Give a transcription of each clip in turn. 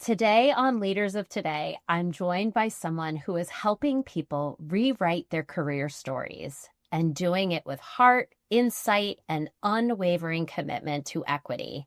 Today on Leaders of Today, I'm joined by someone who is helping people rewrite their career stories and doing it with heart, insight, and unwavering commitment to equity.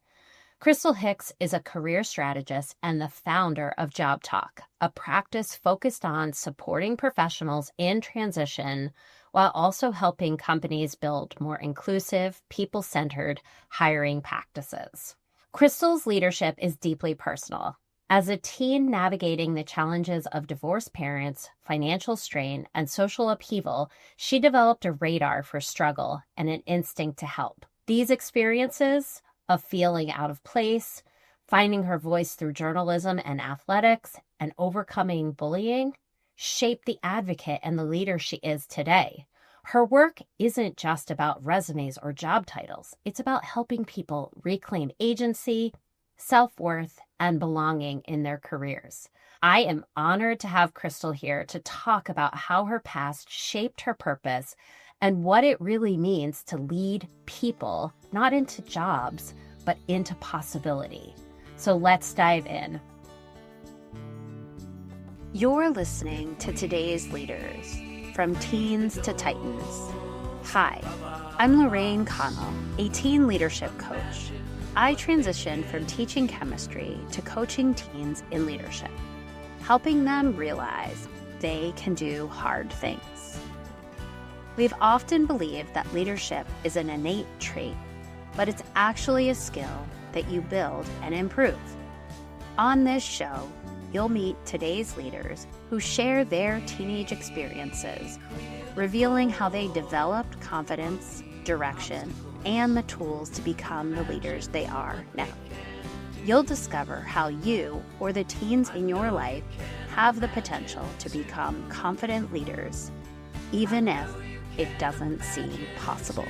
Krystal Hicks is a career strategist and the founder of JobTalk, a practice focused on supporting professionals in transition while also helping companies build more inclusive, people-centered hiring practices. Krystal's leadership is deeply personal. As a teen navigating the challenges of divorced parents, financial strain, and social upheaval, she developed a radar for struggle and an instinct to help. These experiences of feeling out of place, finding her voice through journalism and athletics, and overcoming bullying shaped the advocate and the leader she is today. Her work isn't just about resumes or job titles. It's about helping people reclaim agency, self-worth, and belonging in their careers. I am honored to have Krystal here to talk about how her past shaped her purpose and what it really means to lead people, not into jobs, but into possibility. So let's dive in. You're listening to Today's Leaders, from teens to titans. Hi, I'm Lorraine Connell, a teen leadership coach. I transitioned from teaching chemistry to coaching teens in leadership, helping them realize they can do hard things. We've often believed that leadership is an innate trait, but it's actually a skill that you build and improve. On this show, you'll meet today's leaders who share their teenage experiences, revealing how they developed confidence, direction, and the tools to become the leaders they are now. You'll discover how you or the teens in your life have the potential to become confident leaders, even if it doesn't seem possible.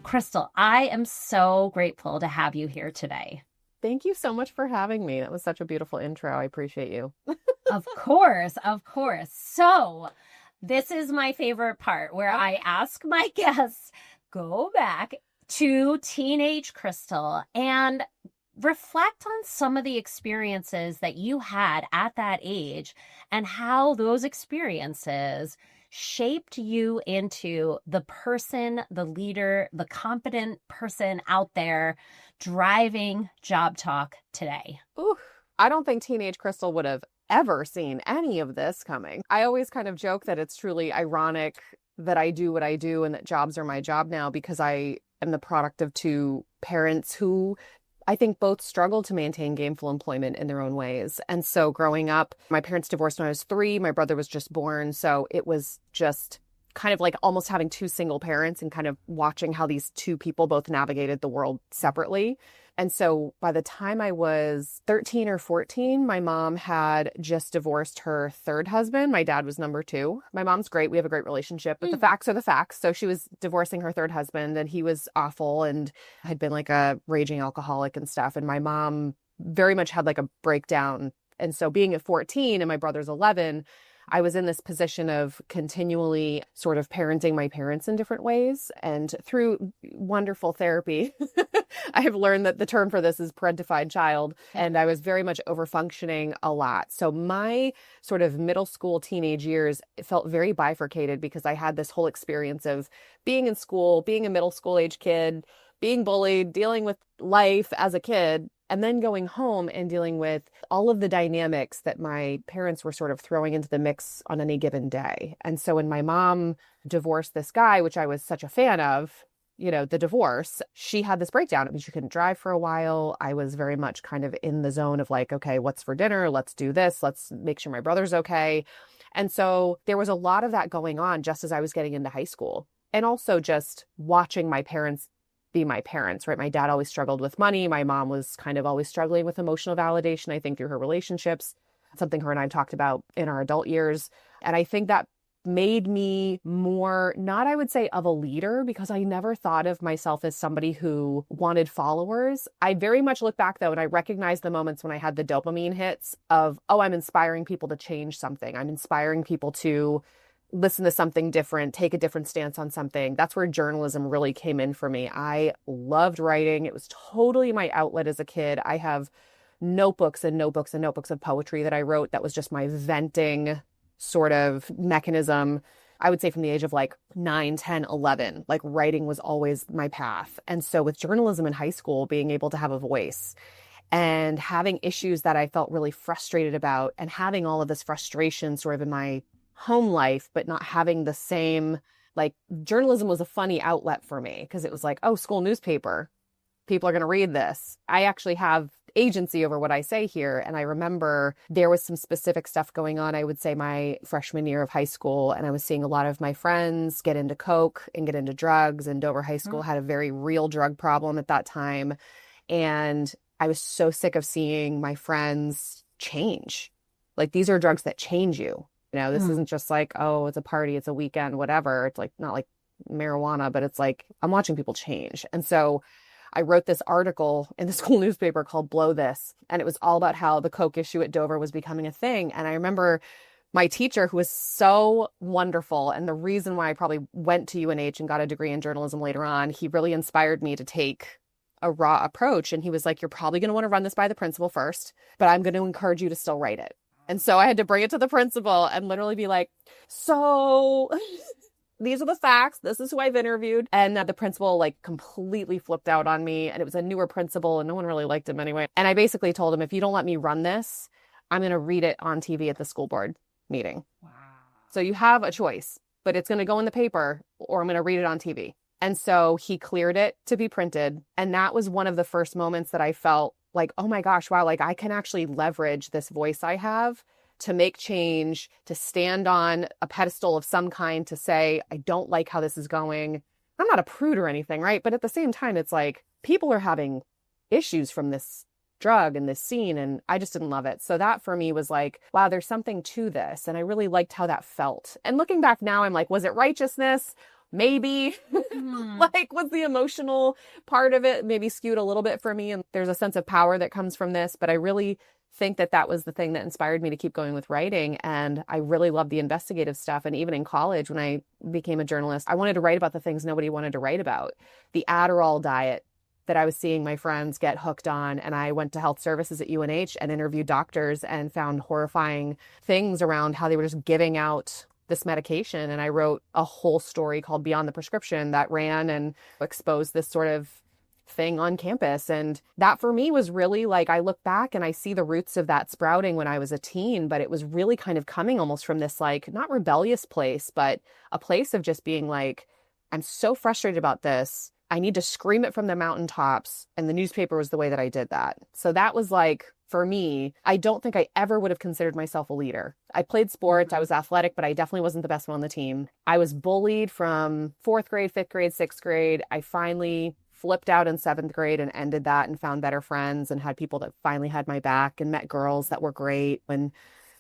Krystal, I am so grateful to have you here today. Thank you so much for having me. That was such a beautiful intro. I appreciate you. Of course. So, this is my favorite part where I ask my guests, go back to teenage Krystal and reflect on some of the experiences that you had at that age and how those experiences shaped you into the person, the leader, the confident person out there driving JobTalk today. Ooh, I don't think teenage Krystal would have ever seen any of this coming. I always kind of joke that it's truly ironic that I do what I do and that jobs are my job now, because I am the product of two parents who I think both struggled to maintain gainful employment in their own ways. And so growing up, my parents divorced when I was 3, my brother was just born. So it was just kind of like almost having two single parents and kind of watching how these two people both navigated the world separately. And so by the time I was 13 or 14, my mom had just divorced her third husband. My dad was number 2. My mom's great. We have a great relationship, but the facts are the facts. So she was divorcing her third husband and he was awful and had been like a raging alcoholic and stuff. And my mom very much had like a breakdown. And so being at 14 and my brother's 11, I was in this position of continually sort of parenting my parents in different ways. And through wonderful therapy, I have learned that the term for this is parentified child. And I was very much overfunctioning a lot. So my sort of middle school, teenage years felt very bifurcated because I had this whole experience of being in school, being a middle school age kid, being bullied, dealing with life as a kid, and then going home and dealing with all of the dynamics that my parents were sort of throwing into the mix on any given day. And so when my mom divorced this guy, which I was such a fan of, the divorce, she had this breakdown. I mean, she couldn't drive for a while. I was very much kind of in the zone of like, okay, what's for dinner? Let's do this. Let's make sure my brother's okay. And so there was a lot of that going on just as I was getting into high school. And also just watching my parents be my parents, right? My dad always struggled with money. My mom was kind of always struggling with emotional validation, I think, through her relationships, something her and I talked about in our adult years. And I think that made me more, not I would say of a leader, because I never thought of myself as somebody who wanted followers. I very much look back though, and I recognize the moments when I had the dopamine hits of, oh, I'm inspiring people to change something. I'm inspiring people to listen to something different, take a different stance on something. That's where journalism really came in for me. I loved writing. It was totally my outlet as a kid. I have notebooks and notebooks and notebooks of poetry that I wrote that was just my venting sort of mechanism. I would say from the age of like 9, 10, 11, like writing was always my path. And so with journalism in high school, being able to have a voice and having issues that I felt really frustrated about and having all of this frustration sort of in my home life, but not having the same, like journalism was a funny outlet for me because it was like, oh, school newspaper, people are going to read this. I actually have agency over what I say here. And I remember there was some specific stuff going on, I would say my freshman year of high school. And I was seeing a lot of my friends get into coke and get into drugs. And Dover High School had a very real drug problem at that time. And I was so sick of seeing my friends change. Like, these are drugs that change you. You know, this isn't just like, oh, it's a party, it's a weekend, whatever. It's like, not like marijuana, but it's like, I'm watching people change. And so I wrote this article in the school newspaper called Blow This. And it was all about how the coke issue at Dover was becoming a thing. And I remember my teacher, who was so wonderful, and the reason why I probably went to UNH and got a degree in journalism later on, he really inspired me to take a raw approach. And he was like, you're probably going to want to run this by the principal first, but I'm going to encourage you to still write it. And so I had to bring it to the principal and literally be like, so these are the facts. This is who I've interviewed. And the principal like completely flipped out on me. And it was a newer principal and no one really liked him anyway. And I basically told him, if you don't let me run this, I'm going to read it on TV at the school board meeting. Wow. So you have a choice, but it's going to go in the paper or I'm going to read it on TV. And so he cleared it to be printed. And that was one of the first moments that I felt like, oh my gosh, wow, like I can actually leverage this voice I have to make change, to stand on a pedestal of some kind, to say, I don't like how this is going. I'm not a prude or anything, right? But at the same time, it's like people are having issues from this drug and this scene, and I just didn't love it. So that for me was like, wow, there's something to this. And I really liked how that felt. And looking back now, I'm like, was it righteousness? Maybe. Like, was the emotional part of it maybe skewed a little bit for me? And there's a sense of power that comes from this, but I really think that that was the thing that inspired me to keep going with writing. And I really love the investigative stuff. And even in college, when I became a journalist, I wanted to write about the things nobody wanted to write about. The Adderall diet that I was seeing my friends get hooked on. And I went to health services at UNH and interviewed doctors and found horrifying things around how they were just giving out this medication. And I wrote a whole story called Beyond the Prescription that ran and exposed this sort of thing on campus. And that for me was really like, I look back and I see the roots of that sprouting when I was a teen, but it was really kind of coming almost from this like, not rebellious place, but a place of just being like, I'm so frustrated about this. I need to scream it from the mountaintops. And the newspaper was the way that I did that. So that was like, for me, I don't think I ever would have considered myself a leader. I played sports. I was athletic, but I definitely wasn't the best one on the team. I was bullied from 4th grade, 5th grade, 6th grade. I finally flipped out in 7th grade and ended that and found better friends and had people that finally had my back and met girls that were great and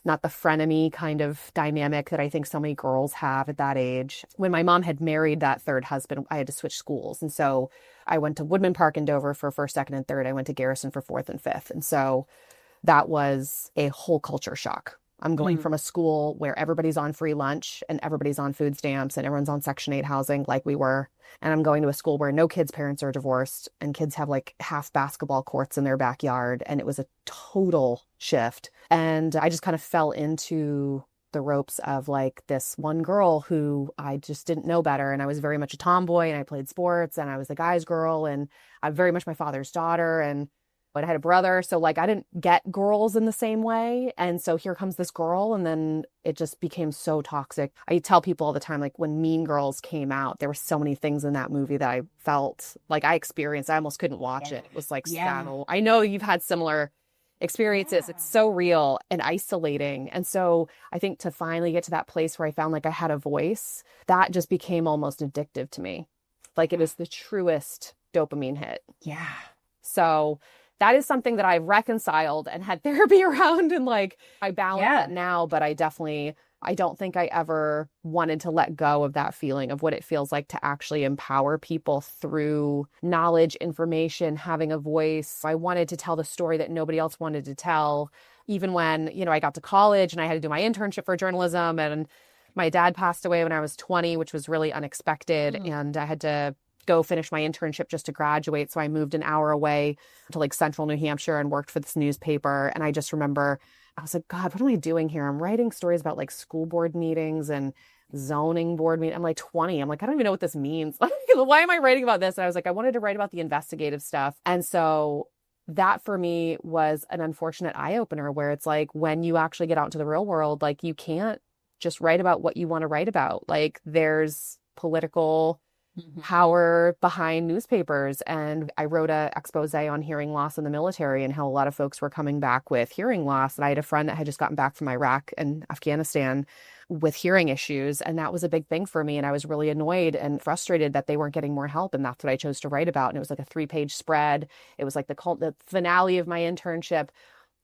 not the frenemy kind of dynamic that I think so many girls have at that age. When my mom had married that third husband, I had to switch schools. And so I went to Woodman Park in Dover for 1st, 2nd, and 3rd. I went to Garrison for 4th and 5th. And so that was a whole culture shock. I'm going from a school where everybody's on free lunch and everybody's on food stamps and everyone's on Section 8 housing like we were. And I'm going to a school where no kids' parents are divorced and kids have like half basketball courts in their backyard. And it was a total shift. And I just kind of fell into the ropes of like this one girl who I just didn't know better. And I was very much a tomboy and I played sports and I was the guy's girl and I'm very much my father's daughter. And but I had a brother. So like I didn't get girls in the same way. And so here comes this girl. And then it just became so toxic. I tell people all the time, like when Mean Girls came out, there were so many things in that movie that I felt like I experienced. I almost couldn't watch it. It was like, so I know you've had similar experiences. It's so real and isolating. And so I think to finally get to that place where I found like I had a voice, that just became almost addictive to me. Like it was the truest dopamine hit. Yeah. So that is something that I've reconciled and had therapy around and like I balance it now, but I don't think I ever wanted to let go of that feeling of what it feels like to actually empower people through knowledge, information, having a voice. I wanted to tell the story that nobody else wanted to tell. Even when, I got to college and I had to do my internship for journalism and My dad passed away when I was 20, which was really unexpected. And I had to go finish my internship just to graduate. So I moved an hour away to like central New Hampshire and worked for this newspaper. And I just remember I was like, God, what am I doing here? I'm writing stories about like school board meetings and zoning board meeting. I'm like 20. I'm like, I don't even know what this means. Why am I writing about this? And I was like, I wanted to write about the investigative stuff. And so that for me was an unfortunate eye opener where it's like, when you actually get out into the real world, like you can't just write about what you want to write about. Like there's political power behind newspapers. And I wrote a expose on hearing loss in the military and how a lot of folks were coming back with hearing loss. And I had a friend that had just gotten back from Iraq and Afghanistan with hearing issues. And that was a big thing for me. And I was really annoyed and frustrated that they weren't getting more help. And that's what I chose to write about. And it was like a 3-page spread. It was like the finale of my internship.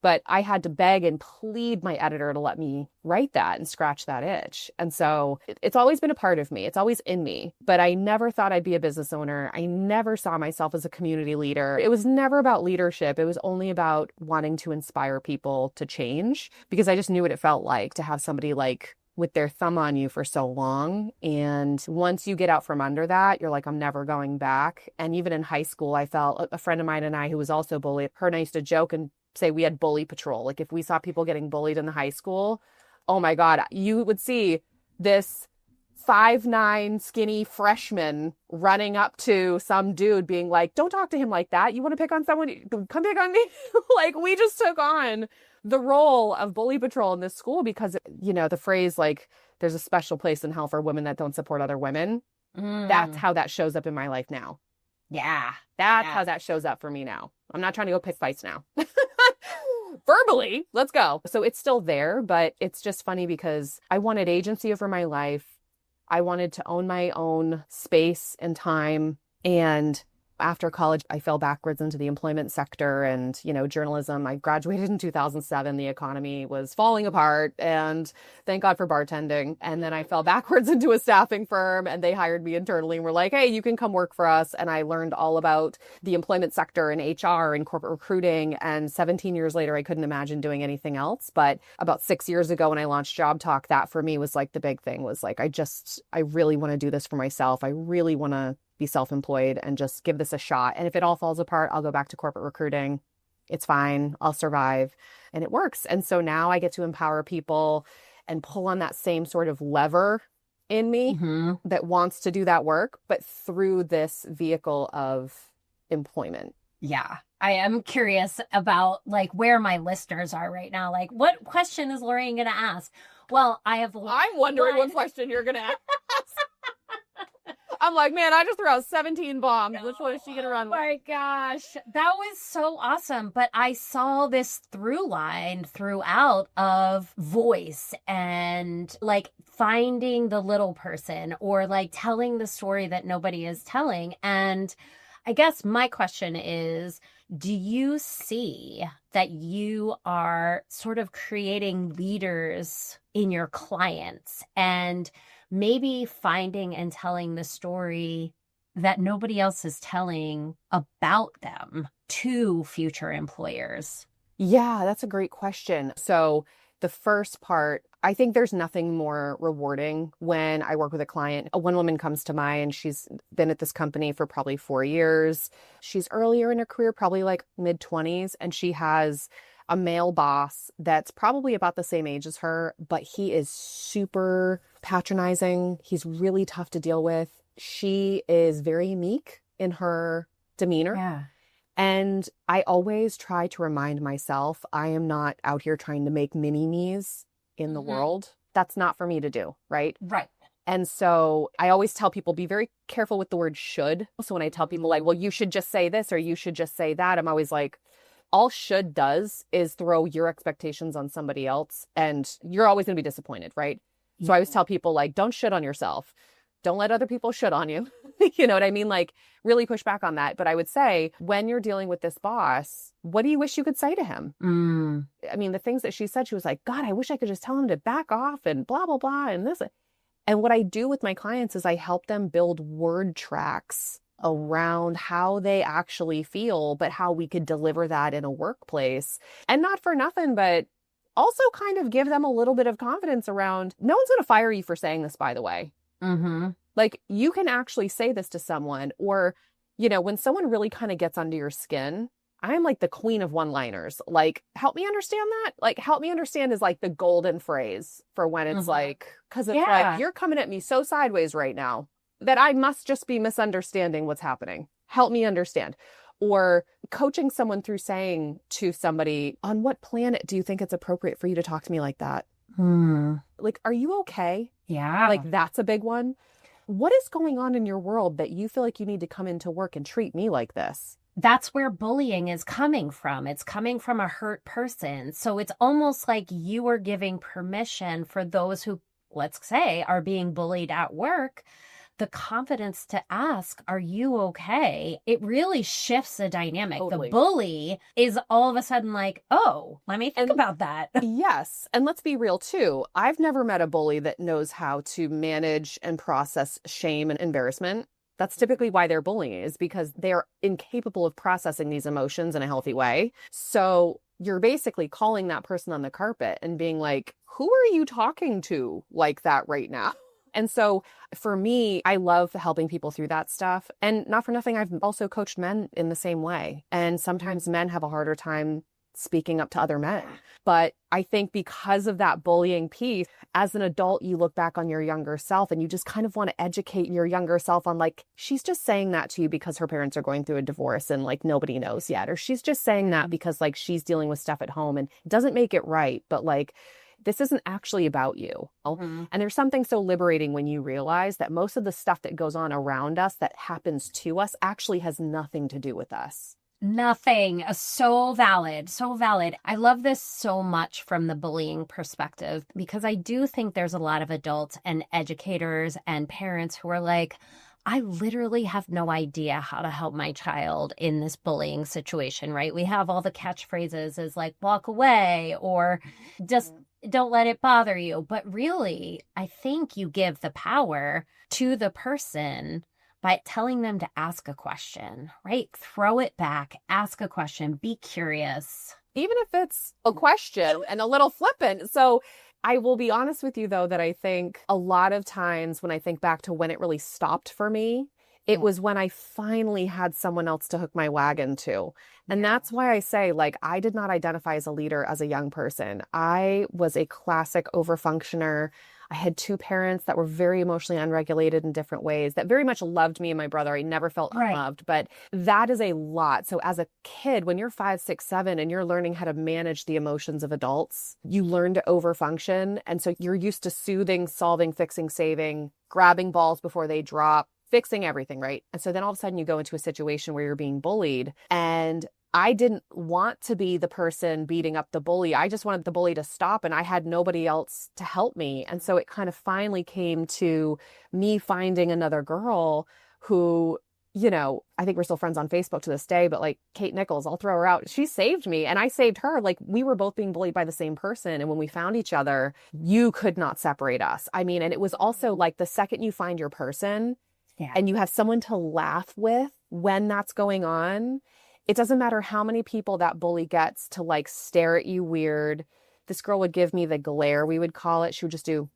But I had to beg and plead my editor to let me write that and scratch that itch. And so it's always been a part of me. It's always in me. But I never thought I'd be a business owner. I never saw myself as a community leader. It was never about leadership. It was only about wanting to inspire people to change, because I just knew what it felt like to have somebody like with their thumb on you for so long. And once you get out from under that, you're like, I'm never going back. And even in high school, I felt a friend of mine and I, who was also bullied, her and I used to joke and say we had bully patrol. Like if we saw people getting bullied in the high school, oh my God, you would see this 5'9" skinny freshman running up to some dude being like, don't talk to him like that. You want to pick on someone? Come pick on me. Like we just took on the role of bully patrol in this school because, you know, the phrase like there's a special place in hell for women that don't support other women. That's how that shows up in my life now. Yeah. That's how that shows up for me now. I'm not trying to go pick fights now. Verbally, let's go. So it's still there, but it's just funny because I wanted agency over my life. I wanted to own my own space and time. And after college, I fell backwards into the employment sector and, you know, journalism. I graduated in 2007. The economy was falling apart, and thank God for bartending. And then I fell backwards into a staffing firm, and they hired me internally and were like, hey, you can come work for us. And I learned all about the employment sector and HR and corporate recruiting. And 17 years later, I couldn't imagine doing anything else. But about 6 years ago, when I launched JobTalk, that for me was like the big thing, was like, I really want to do this for myself. I really want to be self-employed and just give this a shot. And if it all falls apart, I'll go back to corporate recruiting. It's fine. I'll survive. And it works. And so now I get to empower people and pull on that same sort of lever in me that wants to do that work, but through this vehicle of employment. Yeah. I am curious about like where my listeners are right now. Like, what question is Lorraine going to ask? Well, I'm wondering what question you're going to ask. I'm like, man, I just threw out 17 bombs. Which one is she going to run with? Oh my gosh. That was so awesome. But I saw this through line throughout of voice and like finding the little person or like telling the story that nobody is telling. And I guess my question is, do you see that you are sort of creating leaders in your clients and maybe finding and telling the story that nobody else is telling about them to future employers? Yeah, that's a great question. So the first part, I think there's nothing more rewarding when I work with a client. One woman comes to mind. She's been at this company for probably 4 years. She's earlier in her career, probably like mid-20s, and she has a male boss that's probably about the same age as her, but he is super patronizing. He's really tough to deal with. She is very meek in her demeanor. Yeah. And I always try to remind myself, I am not out here trying to make mini-me's in the world. That's not for me to do, right? Right. And so I always tell people, be very careful with the word should. So when I tell people like, well, you should just say this or you should just say that, I'm always like, all should does is throw your expectations on somebody else and you're always going to be disappointed, right? Yeah. So I always tell people like, don't shit on yourself. Don't let other people shit on you. You know what I mean? Like really push back on that. But I would say when you're dealing with this boss, what do you wish you could say to him? I mean, the things that she said, she was like, God, I wish I could just tell him to back off and blah, blah, blah. And this. And what I do with my clients is I help them build word tracks around how they actually feel, but how we could deliver that in a workplace. And not for nothing, but also kind of give them a little bit of confidence around, no one's going to fire you for saying this, by the way. Mm-hmm. Like, you can actually say this to someone, or, when someone really kind of gets under your skin, I'm like the queen of one-liners. Like, help me understand that. Like, help me understand is like the golden phrase for when it's like, because it's like, you're coming at me so sideways right now that I must just be misunderstanding what's happening. Help me understand. Or coaching someone through saying to somebody, on what planet do you think it's appropriate for you to talk to me like that? Like, are you okay? Yeah. Like, that's a big one. What is going on in your world that you feel like you need to come into work and treat me like this? That's where bullying is coming from. It's coming from a hurt person. So it's almost like you are giving permission for those who, let's say, are being bullied at work, the confidence to ask, are you okay? It really shifts the dynamic. Totally. The bully is all of a sudden like, oh, let me think about that. Yes. And let's be real too. I've never met a bully that knows how to manage and process shame and embarrassment. That's typically why they're bullying, is because they're incapable of processing these emotions in a healthy way. So you're basically calling that person on the carpet and being like, who are you talking to like that right now? And so for me, I love helping people through that stuff. And not for nothing, I've also coached men in the same way. And sometimes men have a harder time speaking up to other men. But I think because of that bullying piece, as an adult, you look back on your younger self and you just kind of want to educate your younger self on like, she's just saying that to you because her parents are going through a divorce and like nobody knows yet. Or she's just saying that because like she's dealing with stuff at home and it doesn't make it right. But like, this isn't actually about you. And there's something so liberating when you realize that most of the stuff that goes on around us that happens to us actually has nothing to do with us. Nothing. So valid. So valid. I love this so much from the bullying perspective because I do think there's a lot of adults and educators and parents who are like, I literally have no idea how to help my child in this bullying situation, right? We have all the catchphrases as like walk away or just don't let it bother you. But really, I think you give the power to the person by telling them to ask a question, right? Throw it back, ask a question, be curious. Even if it's a question and a little flippant. So I will be honest with you, though, that I think a lot of times when I think back to when it really stopped for me, it was when I finally had someone else to hook my wagon to. And that's why I say, like, I did not identify as a leader as a young person. I was a classic overfunctioner. I had two parents that were very emotionally unregulated in different ways that very much loved me and my brother. I never felt unloved, but that is a lot. So as a kid, when you're 5, 6, 7, and you're learning how to manage the emotions of adults, you learn to overfunction. And so you're used to soothing, solving, fixing, saving, grabbing balls before they drop, fixing everything, right? And so then all of a sudden you go into a situation where you're being bullied, and I didn't want to be the person beating up the bully. I just wanted the bully to stop, and I had nobody else to help me. And so it kind of finally came to me finding another girl who, I think we're still friends on Facebook to this day, but like Kate Nichols, I'll throw her out. She saved me and I saved her. Like, we were both being bullied by the same person. And when we found each other, you could not separate us. I mean, and it was also like the second you find your person, and you have someone to laugh with when that's going on, it doesn't matter how many people that bully gets to like stare at you weird. This girl would give me the glare, we would call it. She would just do,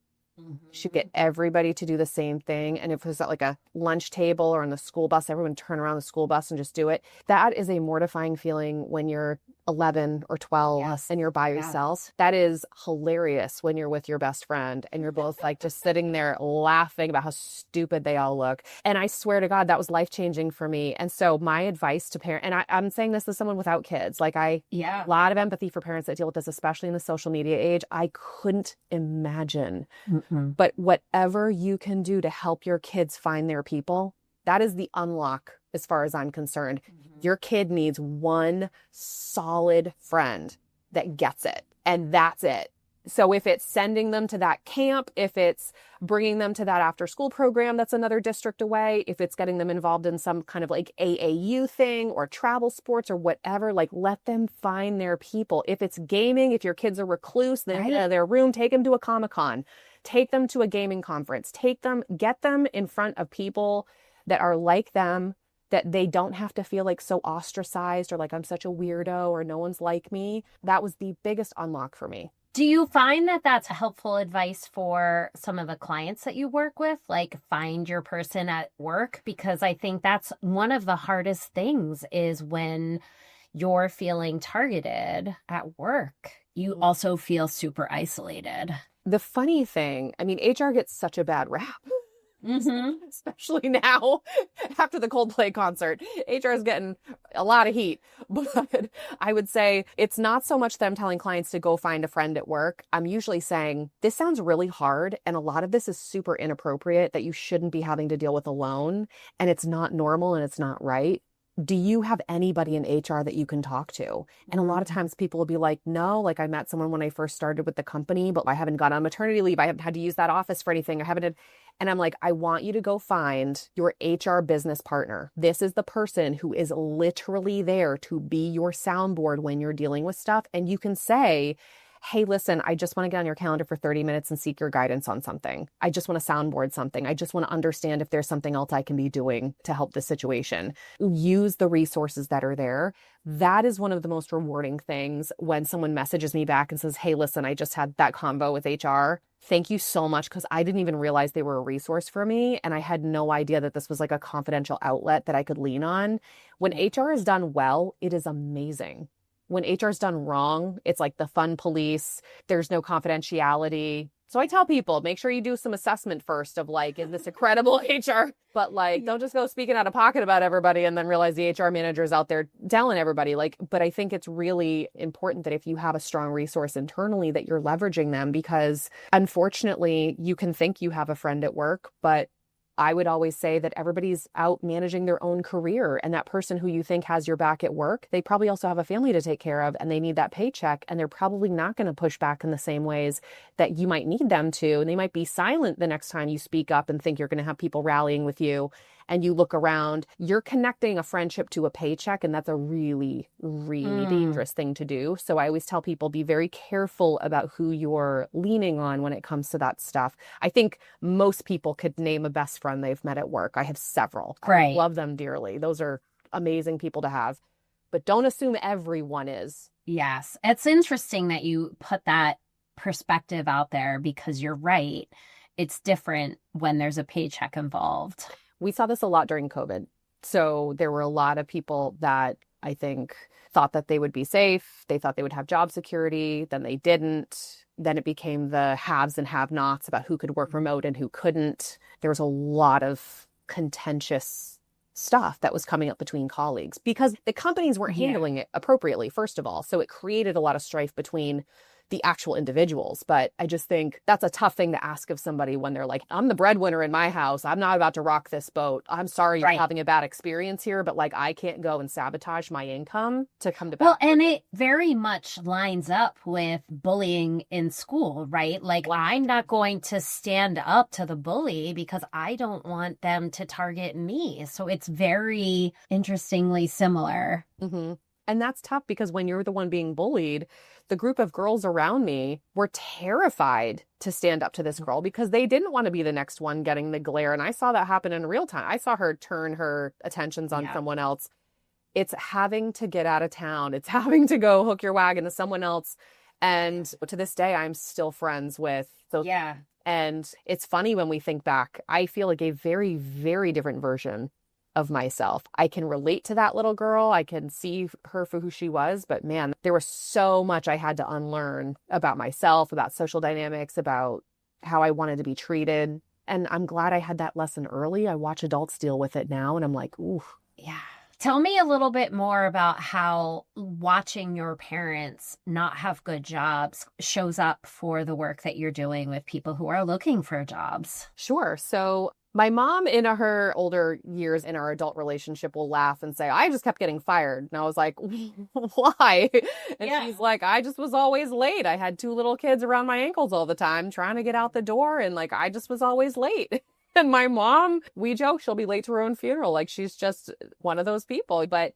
she'd get everybody to do the same thing. And if it was at like a lunch table or on the school bus, everyone would turn around the school bus and just do it. That is a mortifying feeling when you're 11 or 12 and you're by yourself. That is hilarious when you're with your best friend and you're both like just sitting there laughing about how stupid they all look. And I swear to God, that was life-changing for me. And so my advice to parents, and I'm saying this as someone without kids, like a lot of empathy for parents that deal with this, especially in the social media age. I couldn't imagine. But whatever you can do to help your kids find their people, that is the unlock as far as I'm concerned. Your kid needs one solid friend that gets it, and that's it. So if it's sending them to that camp, if it's bringing them to that after school program that's another district away, if it's getting them involved in some kind of like AAU thing or travel sports or whatever, like let them find their people. If it's gaming, if your kids are recluse, they're in their room, take them to a Comic-Con, take them to a gaming conference, get them in front of people that are like them, that they don't have to feel like so ostracized or like I'm such a weirdo or no one's like me. That was the biggest unlock for me. Do you find that that's helpful advice for some of the clients that you work with? Like find your person at work? Because I think that's one of the hardest things is when you're feeling targeted at work, you also feel super isolated. The funny thing, I mean, HR gets such a bad rap. Mm-hmm. Especially now after the Coldplay concert. HR is getting a lot of heat. But I would say it's not so much that I'm telling clients to go find a friend at work. I'm usually saying, this sounds really hard. And a lot of this is super inappropriate that you shouldn't be having to deal with alone. And it's not normal and it's not right. Do you have anybody in HR that you can talk to? And a lot of times people will be like, no, like I met someone when I first started with the company, but I haven't gone on maternity leave. I haven't had to use that office for anything. I haven't had... And I'm like, I want you to go find your HR business partner. This is the person who is literally there to be your soundboard when you're dealing with stuff. And you can say, hey, listen, I just want to get on your calendar for 30 minutes and seek your guidance on something. I just want to soundboard something. I just want to understand if there's something else I can be doing to help this situation. Use the resources that are there. That is one of the most rewarding things when someone messages me back and says, hey, listen, I just had that convo with HR. Thank you so much, because I didn't even realize they were a resource for me. And I had no idea that this was like a confidential outlet that I could lean on. When HR is done well, it is amazing. When HR is done wrong, it's like the fun police. There's no confidentiality. So I tell people, make sure you do some assessment first of like, is this a credible HR? But like, don't just go speaking out of pocket about everybody and then realize the HR manager is out there telling everybody. Like, but I think it's really important that if you have a strong resource internally that you're leveraging them, because unfortunately you can think you have a friend at work, but I would always say that everybody's out managing their own career, and that person who you think has your back at work, they probably also have a family to take care of and they need that paycheck, and they're probably not going to push back in the same ways that you might need them to. And they might be silent the next time you speak up and think you're going to have people rallying with you. And you look around, you're connecting a friendship to a paycheck, and that's a really, really dangerous thing to do. So I always tell people, be very careful about who you're leaning on when it comes to that stuff. I think most people could name a best friend they've met at work. I have several. Right. I love them dearly. Those are amazing people to have. But don't assume everyone is. Yes. It's interesting that you put that perspective out there, because you're right. It's different when there's a paycheck involved. We saw this a lot during COVID. So there were a lot of people that I think thought that they would be safe. They thought they would have job security. Then they didn't. Then it became the haves and have-nots about who could work remote and who couldn't. There was a lot of contentious stuff that was coming up between colleagues because the companies weren't handling it appropriately, first of all. So it created a lot of strife between the actual individuals. But I just think that's a tough thing to ask of somebody when they're like, I'm the breadwinner in my house. I'm not about to rock this boat. I'm sorry you're having a bad experience here, but like I can't go and sabotage my income to come to Well, and it very much lines up with bullying in school, right? Like I'm not going to stand up to the bully because I don't want them to target me. So it's very interestingly similar. Mm-hmm. And that's tough because when you're the one being bullied, the group of girls around me were terrified to stand up to this girl because they didn't want to be the next one getting the glare. And I saw that happen in real time. I saw her turn her attentions on someone else. It's having to get out of town. It's having to go hook your wagon to someone else. And to this day, I'm still friends with those. Yeah. And it's funny when we think back, I feel like a very, very different version of myself. I can relate to that little girl. I can see her for who she was, but man, there was so much I had to unlearn about myself, about social dynamics, about how I wanted to be treated. And I'm glad I had that lesson early. I watch adults deal with it now and I'm like, ooh. Yeah. Tell me a little bit more about how watching your parents not have good jobs shows up for the work that you're doing with people who are looking for jobs. Sure. So my mom in her older years in our adult relationship will laugh and say, I just kept getting fired. And I was like, why? And she's like, I just was always late. I had 2 little kids around my ankles all the time trying to get out the door. And like, I just was always late. And my mom, we joke, she'll be late to her own funeral. Like she's just one of those people. But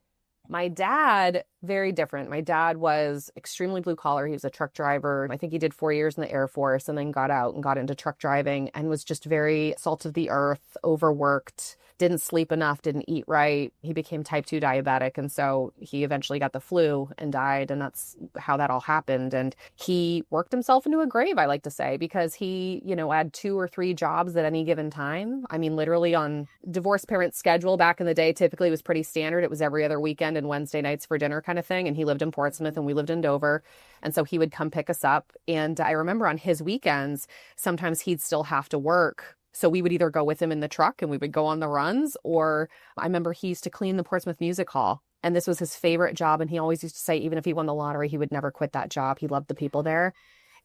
my dad, very different. My dad was extremely blue collar. He was a truck driver. I think he did 4 years in the Air Force and then got out and got into truck driving and was just very salt of the earth, overworked, didn't sleep enough, didn't eat right. He became type 2 diabetic. And so he eventually got the flu and died. And that's how that all happened. And he worked himself into a grave, I like to say, because he, had 2 or 3 jobs at any given time. I mean, literally on divorced parents' schedule back in the day, typically was pretty standard. It was every other weekend and Wednesday nights for dinner kind of thing. And he lived in Portsmouth and we lived in Dover. And so he would come pick us up. And I remember on his weekends, sometimes he'd still have to work. So we would either go with him in the truck and we would go on the runs, or I remember he used to clean the Portsmouth Music Hall. And this was his favorite job. And he always used to say, even if he won the lottery, he would never quit that job. He loved the people there.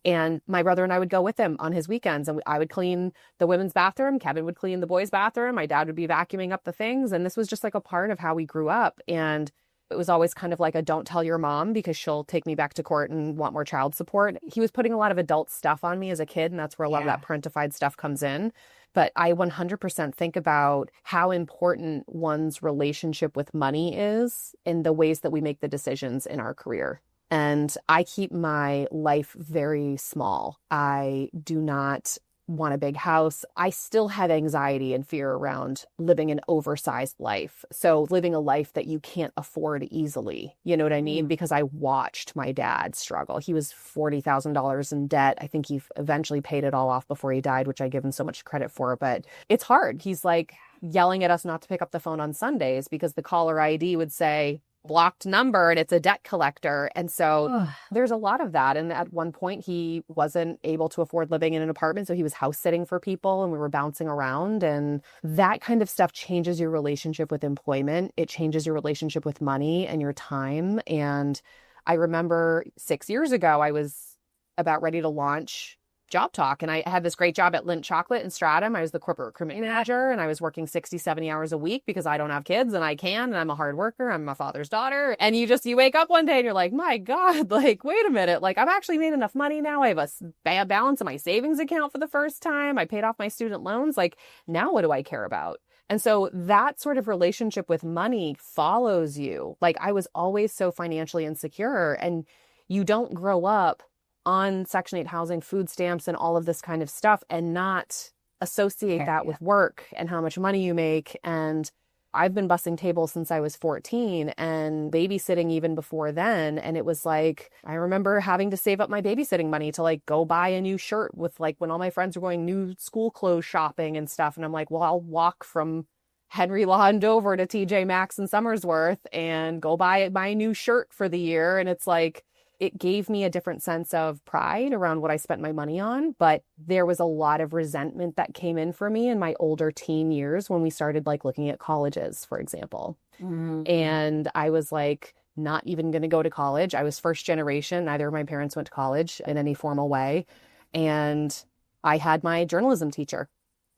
And my brother and I would go with him on his weekends, and I would clean the women's bathroom. Kevin would clean the boys' bathroom. My dad would be vacuuming up the things. And this was just like a part of how we grew up. And it was always kind of like a don't tell your mom because she'll take me back to court and want more child support. He was putting a lot of adult stuff on me as a kid, and that's where a lot of that parentified stuff comes in. But I 100% think about how important one's relationship with money is in the ways that we make the decisions in our career. And I keep my life very small. I do not want a big house. I still have anxiety and fear around living an oversized life. So living a life that you can't afford easily, you know what I mean? Because I watched my dad struggle. He was $40,000 in debt. I think he eventually paid it all off before he died, which I give him so much credit for, but it's hard. He's like yelling at us not to pick up the phone on Sundays because the caller ID would say, blocked number, and it's a debt collector. And so there's a lot of that. And at one point he wasn't able to afford living in an apartment. So he was house sitting for people and we were bouncing around, and that kind of stuff changes your relationship with employment. It changes your relationship with money and your time. And I remember 6 years ago, I was about ready to launch JobTalk. And I had this great job at Lindt Chocolate in Stratham. I was the corporate recruitment manager, and I was working 60, 70 hours a week because I don't have kids and I can, and I'm a hard worker. I'm my father's daughter. And you wake up one day and you're like, my God, like, wait a minute. Like, I've actually made enough money now. I have a bad balance in my savings account for the first time. I paid off my student loans. Like, now what do I care about? And so that sort of relationship with money follows you. Like, I was always so financially insecure, and you don't grow up on Section 8 housing, food stamps, and all of this kind of stuff and not associate that with work and how much money you make. And I've been bussing tables since I was 14 and babysitting even before then. And it was like, I remember having to save up my babysitting money to like go buy a new shirt with like when all my friends were going new school clothes shopping and stuff. And I'm like, well, I'll walk from Henry Law and Dover to TJ Maxx and Somersworth and go buy my new shirt for the year. And it's like, it gave me a different sense of pride around what I spent my money on. But there was a lot of resentment that came in for me in my older teen years when we started like looking at colleges, for example. And I was like, not even going to go to college. I was first generation. Neither of my parents went to college in any formal way. And I had my journalism teacher,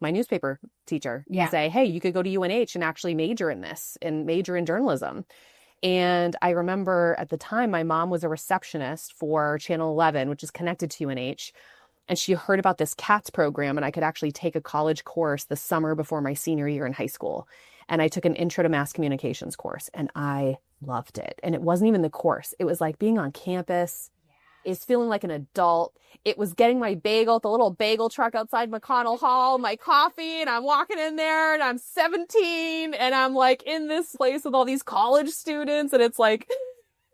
my newspaper teacher, say, hey, you could go to UNH and actually major in this and major in journalism. And I remember at the time, my mom was a receptionist for Channel 11, which is connected to UNH. And she heard about this CATS program, and I could actually take a college course the summer before my senior year in high school. And I took an intro to mass communications course, and I loved it. And it wasn't even the course. It was like being on campus, is feeling like an adult. It was getting my bagel at the little bagel truck outside McConnell Hall, my coffee, and I'm walking in there and I'm 17 and I'm like in this place with all these college students. And it's like,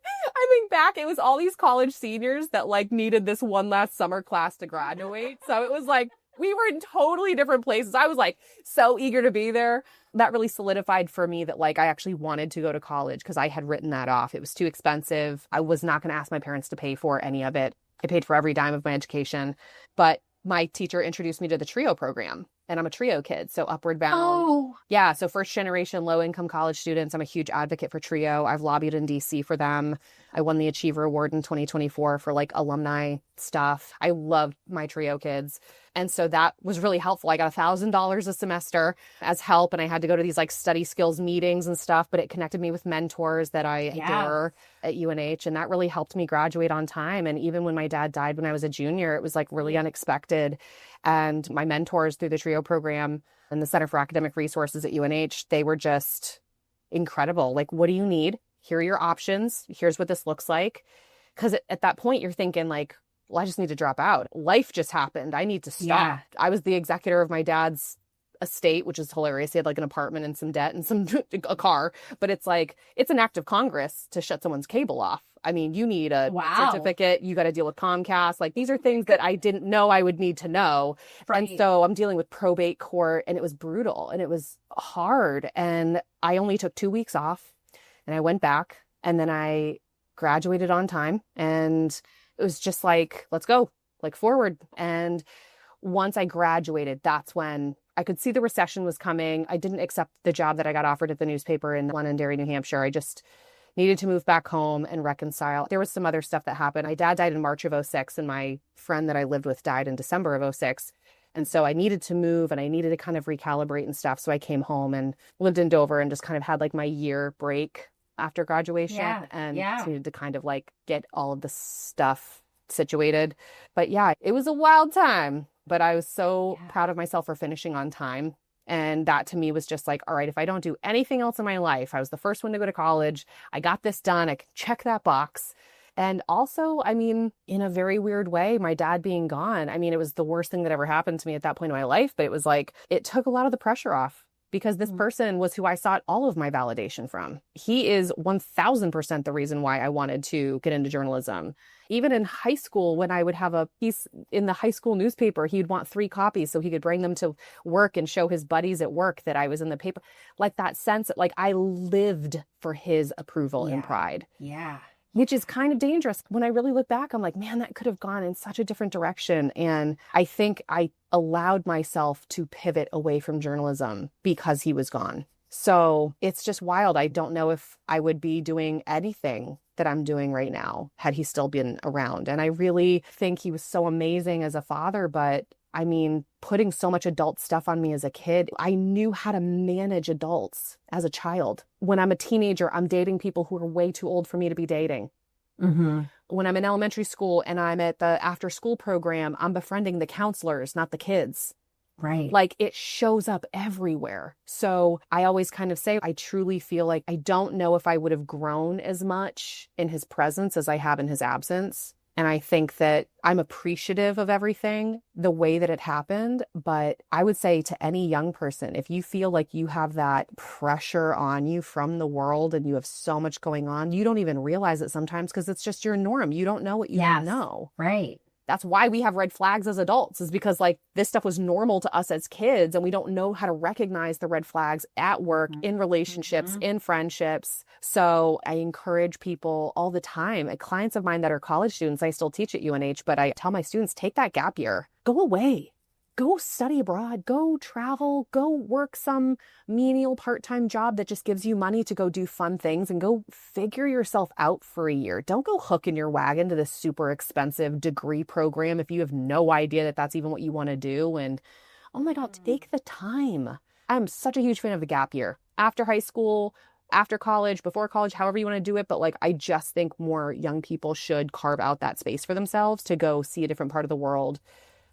I think back, it was all these college seniors that like needed this one last summer class to graduate. So it was like, we were in totally different places. I was like so eager to be there. That really solidified for me that like I actually wanted to go to college because I had written that off. It was too expensive. I was not going to ask my parents to pay for any of it. I paid for every dime of my education. But my teacher introduced me to the TRIO program. And I'm a TRIO kid, so Upward Bound. Oh. Yeah, so first generation low-income college students. I'm a huge advocate for TRIO. I've lobbied in DC for them. I won the Achiever Award in 2024 for like alumni stuff. I loved my TRIO kids. And so that was really helpful. I got $1,000 a semester as help, and I had to go to these like study skills meetings and stuff, but it connected me with mentors that I adore at UNH, and that really helped me graduate on time. And even when my dad died when I was a junior, it was like really unexpected. And my mentors through the TRIO program and the Center for Academic Resources at UNH, they were just incredible. Like, what do you need? Here are your options. Here's what this looks like. Because at that point, you're thinking like, well, I just need to drop out. Life just happened. I need to stop. I was the executor of my dad's estate, which is hilarious. He had like an apartment and some debt and a car, but it's like, it's an act of Congress to shut someone's cable off. I mean, you need a certificate. You got to deal with Comcast. Like, these are things that I didn't know I would need to know. Right. And so I'm dealing with probate court, and it was brutal and it was hard. And I only took 2 weeks off, and I went back, and then I graduated on time, and it was just like, let's go, like, forward. And once I graduated, that's when I could see the recession was coming. I didn't accept the job that I got offered at the newspaper in Londonderry, New Hampshire. I just needed to move back home and reconcile. There was some other stuff that happened. My dad died in March of 2006, and my friend that I lived with died in December of 2006. And so I needed to move, and I needed to kind of recalibrate and stuff. So I came home and lived in Dover and just kind of had like my year break after graduation, and needed to kind of like get all of the stuff situated. But yeah, it was a wild time, but I was so proud of myself for finishing on time. And that to me was just like, all right, if I don't do anything else in my life, I was the first one to go to college. I got this done. I can check that box. And also, I mean, in a very weird way, my dad being gone, I mean, it was the worst thing that ever happened to me at that point in my life. But it was like, it took a lot of the pressure off, because this person was who I sought all of my validation from. He is 1000% the reason why I wanted to get into journalism. Even in high school, when I would have a piece in the high school newspaper, he'd want 3 copies so he could bring them to work and show his buddies at work that I was in the paper. Like, that sense that, like, I lived for his approval and pride. Yeah. Which is kind of dangerous. When I really look back, I'm like, man, that could have gone in such a different direction. And I think I allowed myself to pivot away from journalism because he was gone. So it's just wild. I don't know if I would be doing anything that I'm doing right now had he still been around. And I really think he was so amazing as a father, but I mean, putting so much adult stuff on me as a kid, I knew how to manage adults as a child. When I'm a teenager, I'm dating people who are way too old for me to be dating. Mm-hmm. When I'm in elementary school and I'm at the after school program, I'm befriending the counselors, not the kids. Right. Like, it shows up everywhere. So I always kind of say, I truly feel like I don't know if I would have grown as much in his presence as I have in his absence. And I think that I'm appreciative of everything, the way that it happened. But I would say to any young person, if you feel like you have that pressure on you from the world and you have so much going on, you don't even realize it sometimes because it's just your norm. You don't know what you don't know. Right. That's why we have red flags as adults, is because like this stuff was normal to us as kids, and we don't know how to recognize the red flags at work, in relationships, in friendships. So I encourage people all the time. Clients of mine that are college students, I still teach at UNH, but I tell my students, take that gap year, go away. Go study abroad, go travel, go work some menial part-time job that just gives you money to go do fun things, and go figure yourself out for a year. Don't go hooking your wagon to this super expensive degree program if you have no idea that that's even what you want to do. And oh my God, take the time. I'm such a huge fan of the gap year. After high school, after college, before college, however you want to do it. But like, I just think more young people should carve out that space for themselves to go see a different part of the world.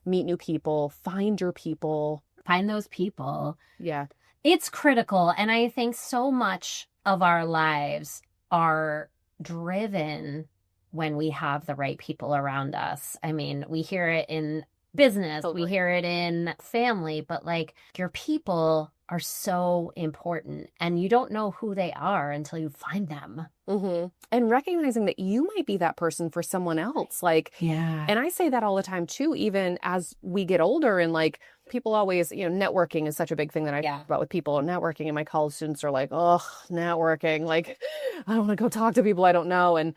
Meet new people, find your people. Find those people. Yeah. It's critical. And I think so much of our lives are driven when we have the right people around us. I mean, we hear it in business, we hear it in family, but like, your people are so important, and you don't know who they are until you find them. Mm-hmm. And recognizing that you might be that person for someone else. Like, and I say that all the time too, even as we get older, and like, people always, networking is such a big thing that I talk about with people. Networking, and my college students are like, oh, networking. Like, I don't want to go talk to people I don't know. And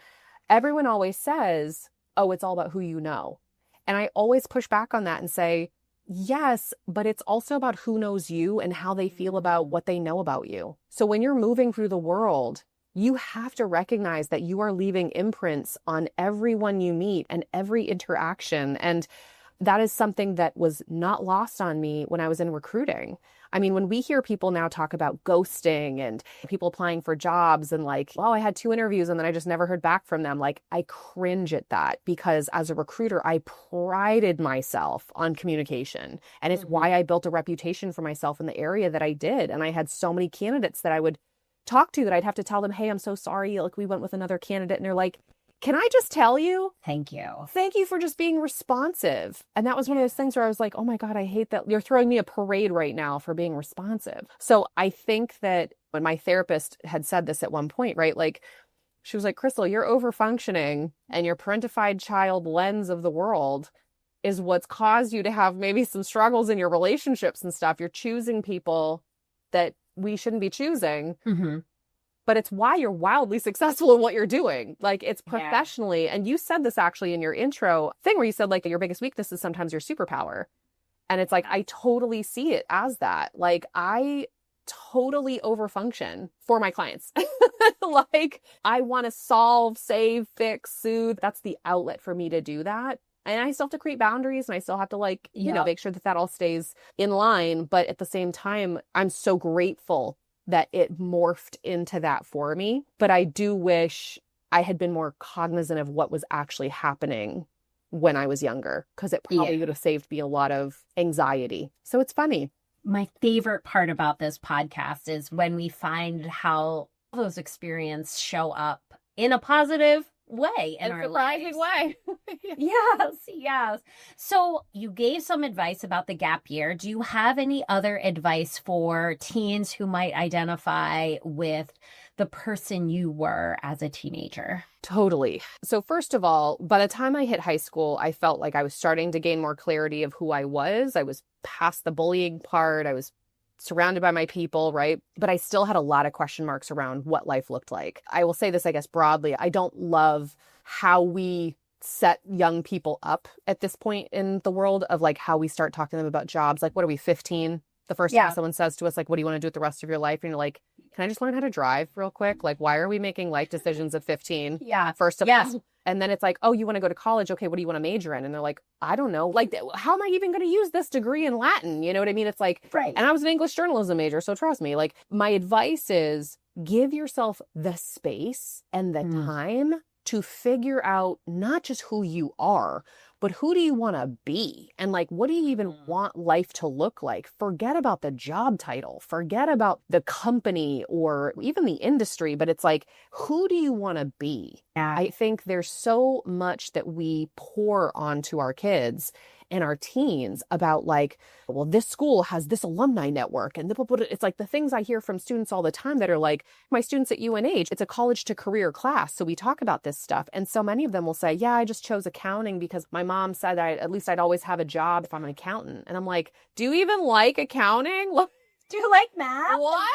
everyone always says, oh, it's all about who you know. And I always push back on that and say, yes, but it's also about who knows you and how they feel about what they know about you. So when you're moving through the world, you have to recognize that you are leaving imprints on everyone you meet and every interaction. And that is something that was not lost on me when I was in recruiting. I mean, when we hear people now talk about ghosting and people applying for jobs and like, oh, I had 2 interviews and then I just never heard back from them. Like, I cringe at that, because as a recruiter, I prided myself on communication. And it's why I built a reputation for myself in the area that I did. And I had so many candidates that I would talk to that I'd have to tell them, hey, I'm so sorry. Like, we went with another candidate. And they're like, can I just tell you? Thank you. Thank you for just being responsive. And that was one of those things where I was like, oh my God, I hate that you're throwing me a parade right now for being responsive. So I think that when my therapist had said this at one point, right? Like, she was like, Krystal, you're over functioning and your parentified child lens of the world is what's caused you to have maybe some struggles in your relationships and stuff. You're choosing people that we shouldn't be choosing. Mm-hmm. But it's why you're wildly successful in what you're doing. Like, it's professionally. Yeah. And you said this actually in your intro thing where you said like your biggest weakness is sometimes your superpower. And it's like, I totally see it as that. Like, I totally overfunction for my clients. Like, I want to solve, save, fix, soothe. That's the outlet for me to do that. And I still have to create boundaries and I still have to like, you know, make sure that that all stays in line. But at the same time, I'm so grateful that it morphed into that for me. But I do wish I had been more cognizant of what was actually happening when I was younger, because it probably would have saved me a lot of anxiety. So it's funny. My favorite part about this podcast is when we find how those experiences show up in a positive way in our surprising lives. way. Yes. So you gave some advice about the gap year. Do you have any other advice for teens who might identify with the person you were as a teenager? Totally. So first of all, by the time I hit high school, I felt like I was starting to gain more clarity of who I was. I was past the bullying part. I was surrounded by my people, right? But I still had a lot of question marks around what life looked like. I will say this, I guess, broadly. I don't love how we set young people up at this point in the world of like how we start talking to them about jobs. Like, what are we, 15? The first time someone says to us, like, what do you want to do with the rest of your life? And you're like, can I just learn how to drive real quick? Like, why are we making life decisions at 15? Yeah. First of all. And then it's like, oh, you want to go to college? Okay, what do you want to major in? And they're like, I don't know. Like, how am I even going to use this degree in Latin? You know what I mean? It's like, right. And I was an English journalism major. So trust me, like, my advice is give yourself the space and the time to figure out not just who you are, but who do you want to be? And like, what do you even want life to look like? Forget about the job title. Forget about the company or even the industry. But it's like, who do you want to be? Yeah. I think there's so much that we pour onto our kids and our teens about like, well, this school has this alumni network. And it's like the things I hear from students all the time that are like, my students at UNH, it's a college to career class. So we talk about this stuff. And so many of them will say, yeah, I just chose accounting because my mom said at least I'd always have a job if I'm an accountant. And I'm like, do you even like accounting? Do you like math? What?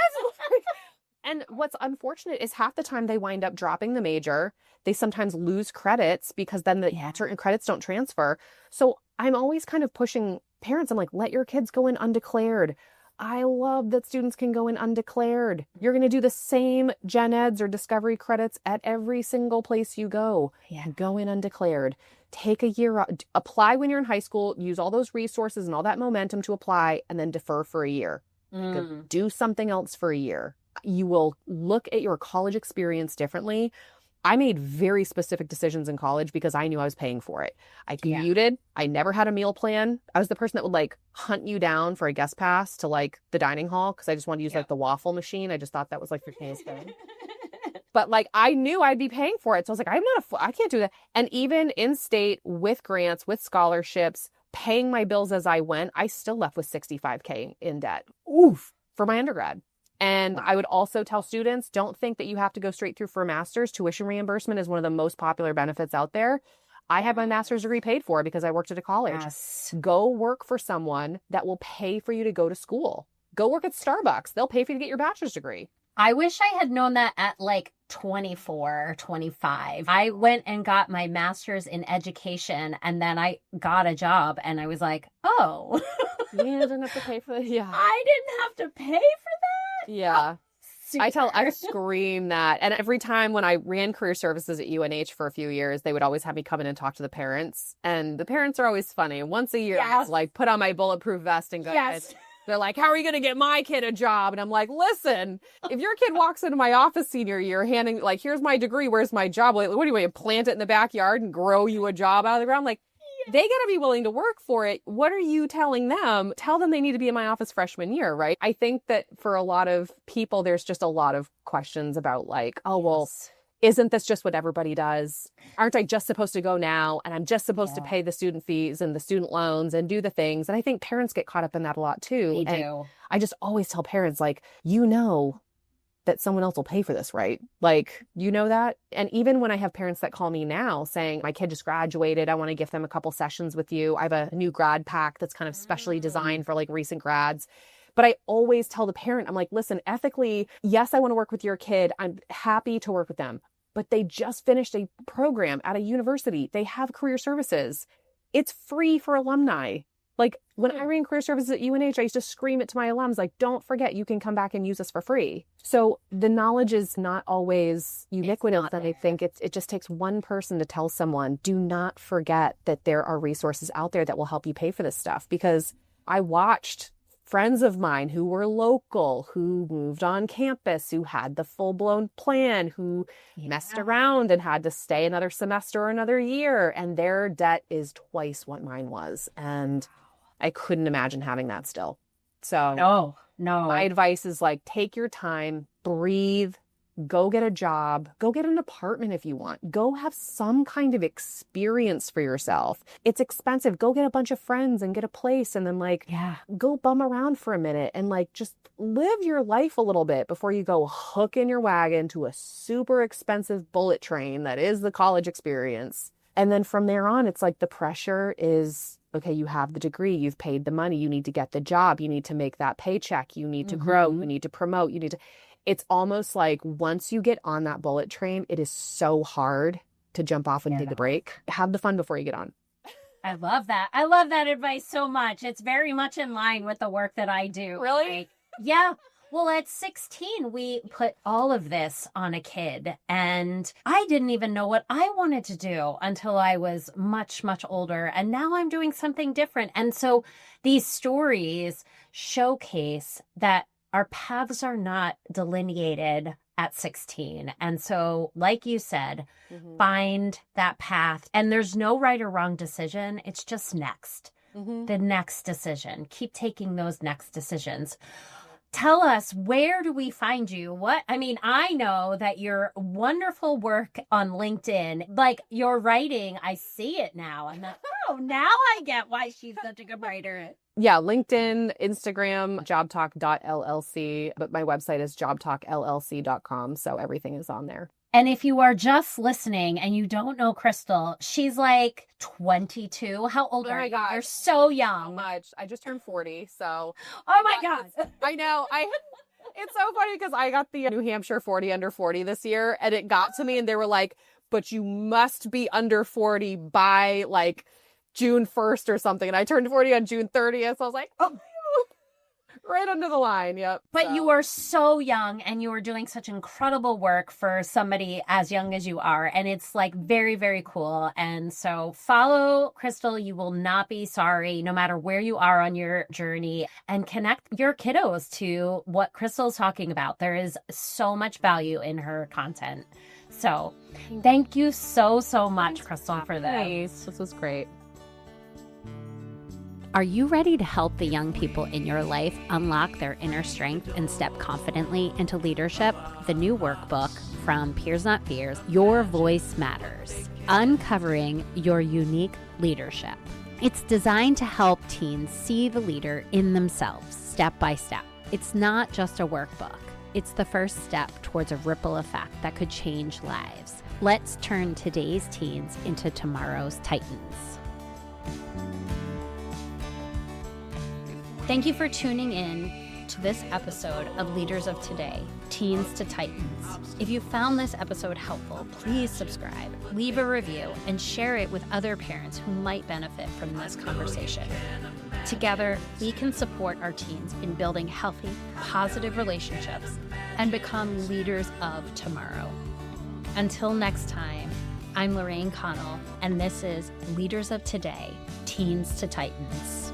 And what's unfortunate is half the time they wind up dropping the major. They sometimes lose credits because then certain credits don't transfer. So I'm always kind of pushing parents. I'm like, let your kids go in undeclared. I love that students can go in undeclared. You're going to do the same gen eds or discovery credits at every single place you go. Yeah. Go in undeclared. Take a year out. Apply when you're in high school. Use all those resources and all that momentum to apply and then defer for a year. Do something else for a year. You will look at your college experience differently. I made very specific decisions in college because I knew I was paying for it. I commuted. I never had a meal plan. I was the person that would like hunt you down for a guest pass to like the dining hall because I just wanted to use like the waffle machine. I just thought that was like your case thing. But like I knew I'd be paying for it. So I was like, I can't do that. And even in state with grants, with scholarships, paying my bills as I went, I still left with $65K in debt. Oof. For my undergrad. And I would also tell students, don't think that you have to go straight through for a master's. Tuition reimbursement is one of the most popular benefits out there. I had my master's degree paid for because I worked at a college. Yes. Go work for someone that will pay for you to go to school. Go work at Starbucks. They'll pay for you to get your bachelor's degree. I wish I had known that at like 24 or 25. I went and got my master's in education and then I got a job and I was like, oh. You didn't have to pay for that. Yeah. I didn't have to pay for that? Yeah. Oh, I scream that. And every time when I ran career services at UNH for a few years, they would always have me come in and talk to the parents. And the parents are always funny. Once a year, I like put on my bulletproof vest and go, they're like, how are you going to get my kid a job? And I'm like, listen, if your kid walks into my office senior year handing like, here's my degree, where's my job? Like, what do you want to plant it in the backyard and grow you a job out of the ground? Like, they got to be willing to work for it. What are you telling them? Tell them they need to be in my office freshman year, right? I think that for a lot of people, there's just a lot of questions about like, oh, well, isn't this just what everybody does? Aren't I just supposed to go now? And I'm just supposed to pay the student fees and the student loans and do the things. And I think parents get caught up in that a lot too. They do. I just always tell parents, like, you know that someone else will pay for this, right? Like, you know that? And even when I have parents that call me now saying, my kid just graduated, I want to gift them a couple sessions with you. I have a new grad pack that's kind of specially designed for like recent grads. But I always tell the parent, I'm like, listen, ethically, yes, I want to work with your kid. I'm happy to work with them. But they just finished a program at a university. They have career services. It's free for alumni. Like when I ran career services at UNH, I used to scream it to my alums, like, don't forget, you can come back and use us for free. So the knowledge is not always ubiquitous. And I think it just takes one person to tell someone, do not forget that there are resources out there that will help you pay for this stuff. Because I watched friends of mine who were local, who moved on campus, who had the full-blown plan, who messed around and had to stay another semester or another year. And their debt is twice what mine was. And I couldn't imagine having that still. So no. My advice is like, take your time, breathe, go get a job, go get an apartment if you want, go have some kind of experience for yourself. It's expensive. Go get a bunch of friends and get a place and then like, go bum around for a minute and like, just live your life a little bit before you go hooking your wagon to a super expensive bullet train that is the college experience. And then from there on, it's like the pressure is, okay, you have the degree, you've paid the money, you need to get the job, you need to make that paycheck, you need to grow, you need to promote, you need to... It's almost like once you get on that bullet train, it is so hard to jump off and take a break. Have the fun before you get on. I love that. I love that advice so much. It's very much in line with the work that I do. Really? Like, yeah. Well, at 16, we put all of this on a kid, and I didn't even know what I wanted to do until I was much, much older. And now I'm doing something different. And so these stories showcase that our paths are not delineated at 16. And so, like you said, find that path. And there's no right or wrong decision. It's just next. The next decision. Keep taking those next decisions. Tell us, where do we find you? I know that your wonderful work on LinkedIn, like your writing, I see it now. I'm like, oh, now I get why she's such a good writer. Yeah, LinkedIn, Instagram, JobTalk.llc, but my website is JobTalkLLC.com, so everything is on there. And if you are just listening and you don't know Krystal, she's like 22. How old are you? You're so young. So much. I just turned 40, so. Oh my God. I know. It's so funny because I got the New Hampshire 40 under 40 this year, and it got to me and they were like, but you must be under 40 by like June 1st or something. And I turned 40 on June 30th. So I was like, oh, right under the line. Yep. But you are so young and you are doing such incredible work for somebody as young as you are. And it's like very, very cool. And so follow Krystal. You will not be sorry, no matter where you are on your journey, and connect your kiddos to what Krystal's talking about. There is so much value in her content. So thank you so, so much, Krystal, for this. This was great. Are you ready to help the young people in your life unlock their inner strength and step confidently into leadership? The new workbook from Peers Not Fears, Your Voice Matters, Uncovering Your Unique Leadership. It's designed to help teens see the leader in themselves, step by step. It's not just a workbook. It's the first step towards a ripple effect that could change lives. Let's turn today's teens into tomorrow's titans. Thank you for tuning in to this episode of Leaders of Today, Teens to Titans. If you found this episode helpful, please subscribe, leave a review, and share it with other parents who might benefit from this conversation. Together, we can support our teens in building healthy, positive relationships and become leaders of tomorrow. Until next time, I'm Lorraine Connell, and this is Leaders of Today, Teens to Titans.